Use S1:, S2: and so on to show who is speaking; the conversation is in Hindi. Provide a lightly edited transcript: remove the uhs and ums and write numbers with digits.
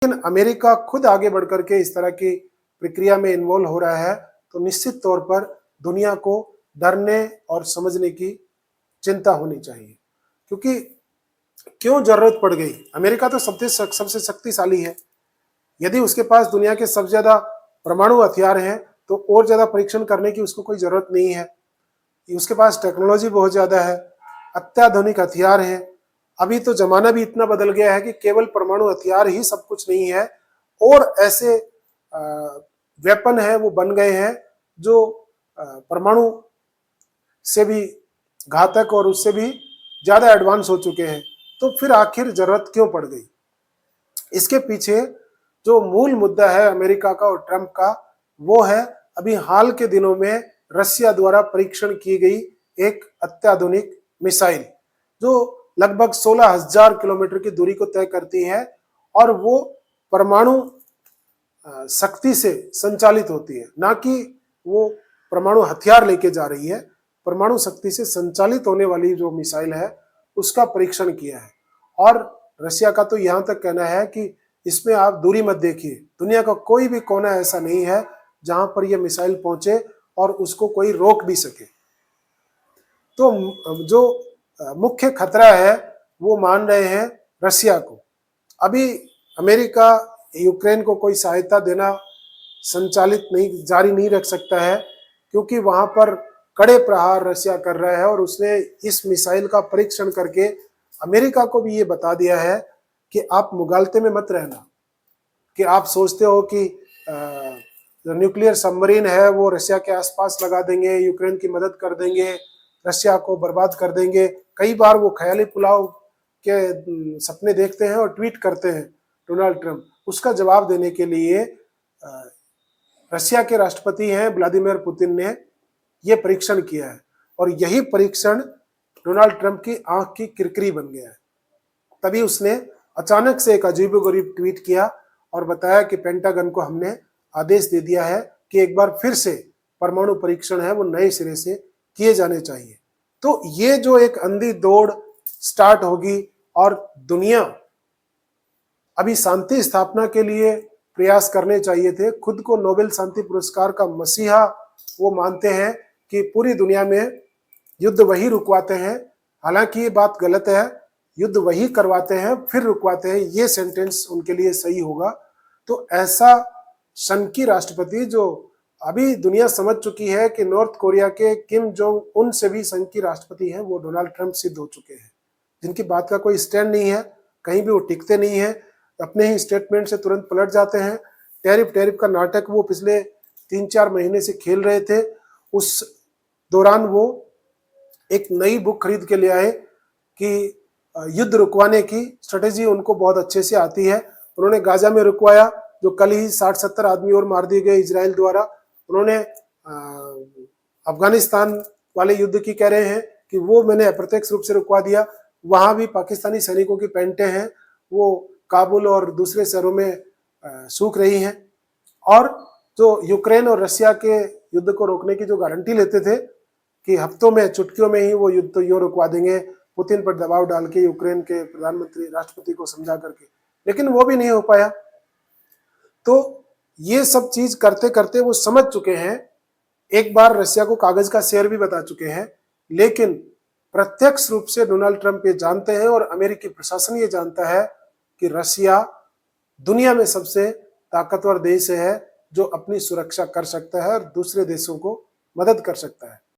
S1: लेकिन अमेरिका खुद आगे बढ़ करके इस तरह की प्रक्रिया में इन्वॉल्व हो रहा है, तो निश्चित तौर पर दुनिया को डरने और समझने की चिंता होनी चाहिए। क्योंकि क्यों जरूरत पड़ गई? अमेरिका तो सबसे शक्तिशाली है। यदि उसके पास दुनिया के सबसे ज्यादा परमाणु हथियार हैं, तो और ज्यादा परीक्षण करने की उसको कोई जरूरत नहीं है। उसके पास टेक्नोलॉजी बहुत ज्यादा है, अत्याधुनिक हथियार हैं। अभी तो जमाना भी इतना बदल गया है कि केवल परमाणु हथियार ही सब कुछ नहीं है, और ऐसे वेपन है वो बन गए हैं जो परमाणु से भी घातक और उससे भी ज्यादा एडवांस हो चुके हैं। तो फिर आखिर जरूरत क्यों पड़ गई? इसके पीछे जो मूल मुद्दा है अमेरिका का और ट्रंप का, वो है अभी हाल के दिनों में रशिया द्वारा परीक्षण की गई एक अत्याधुनिक मिसाइल, जो लगभग 16,000 किलोमीटर की दूरी को तय करती है, और वो परमाणु शक्ति से संचालित होती है, ना कि वो परमाणु हथियार लेके जा रही है। परमाणु शक्ति से संचालित होने वाली जो मिसाइल है उसका परीक्षण किया है। और रशिया का तो यहां तक कहना है कि इसमें आप दूरी मत देखिए, दुनिया का कोई भी कोना ऐसा नहीं है जहां पर यह मिसाइल पहुंचे और उसको कोई रोक भी सके। तो जो मुख्य खतरा है वो मान रहे हैं रशिया को। अभी अमेरिका यूक्रेन को कोई सहायता देना जारी नहीं रख सकता है, क्योंकि वहां पर कड़े प्रहार रशिया कर रहा है, और उसने इस मिसाइल का परीक्षण करके अमेरिका को भी ये बता दिया है कि आप मुगालते में मत रहना, कि आप सोचते हो कि जो न्यूक्लियर सबमरीन है वो रशिया के आसपास लगा देंगे, यूक्रेन की मदद कर देंगे, रशिया को बर्बाद कर देंगे। कई बार वो ख्याली पुलाव के सपने देखते हैं और ट्वीट करते हैं डोनाल्ड ट्रंप। उसका जवाब देने के लिए रशिया के राष्ट्रपति हैं व्लादिमीर पुतिन ने यह परीक्षण किया है, और यही परीक्षण डोनाल्ड ट्रंप की आंख की किरकिरी बन गया है। तभी उसने अचानक से एक अजीबोगरीब ट्वीट किया और बताया कि पेंटागन को हमने आदेश दे दिया है कि एक बार फिर से परमाणु परीक्षण है वो नए सिरे से किए जाने चाहिए। तो ये जो एक अंधी दौड़ स्टार्ट होगी, और दुनिया अभी शांति स्थापना के लिए प्रयास करने चाहिए थे। खुद को नोबेल शांति पुरस्कार का मसीहा वो मानते हैं कि पूरी दुनिया में युद्ध वही रुकवाते हैं। हालांकि ये बात गलत है, युद्ध वही करवाते हैं फिर रुकवाते हैं, ये सेंटेंस उनके लिए सही होगा। तो ऐसा शनकी राष्ट्रपति, जो अभी दुनिया समझ चुकी है कि नॉर्थ कोरिया के किम जोंग उन से भी शनकी राष्ट्रपति हैं, वो डोनाल्ड ट्रंप सिद्ध हो चुके हैं, जिनकी बात का कोई स्टैंड नहीं है, कहीं भी वो टिकते नहीं है, अपने ही स्टेटमेंट से तुरंत पलट जाते हैं। टैरिफ का नाटक वो पिछले 3-4 महीने से खेल रहे थे। उस दौरान वो एक नई बुक खरीद के ले आए कि युद्ध रुकवाने की स्ट्रेटेजी उनको बहुत अच्छे से आती है। उन्होंने गाजा में रुकवाया, जो कल ही 60-70 आदमी और मार दिए गए इजराइल द्वारा। उन्होंने अफगानिस्तान वाले युद्ध की कह रहे हैं कि वो मैंने अप्रत्यक्ष रूप से रुकवा दिया। वहां भी पाकिस्तानी सैनिकों की पेंटें हैं, वो काबुल और दूसरे शहरों में सूख रही हैं। और जो यूक्रेन और रशिया के युद्ध को रोकने की जो गारंटी लेते थे कि हफ्तों में, चुटकियों में ही वो युद्ध तो यूं रुकवा देंगे, पुतिन पर दबाव डाल के यूक्रेन के प्रधानमंत्री राष्ट्रपति को समझा करके, लेकिन वो भी नहीं हो पाया। तो ये सब चीज करते करते वो समझ चुके हैं, एक बार रशिया को कागज का शेर भी बता चुके हैं। लेकिन प्रत्यक्ष रूप से डोनाल्ड ट्रंप ये जानते हैं और अमेरिकी प्रशासन ये जानता है कि रशिया दुनिया में सबसे ताकतवर देश है जो अपनी सुरक्षा कर सकता है और दूसरे देशों को मदद कर सकता है।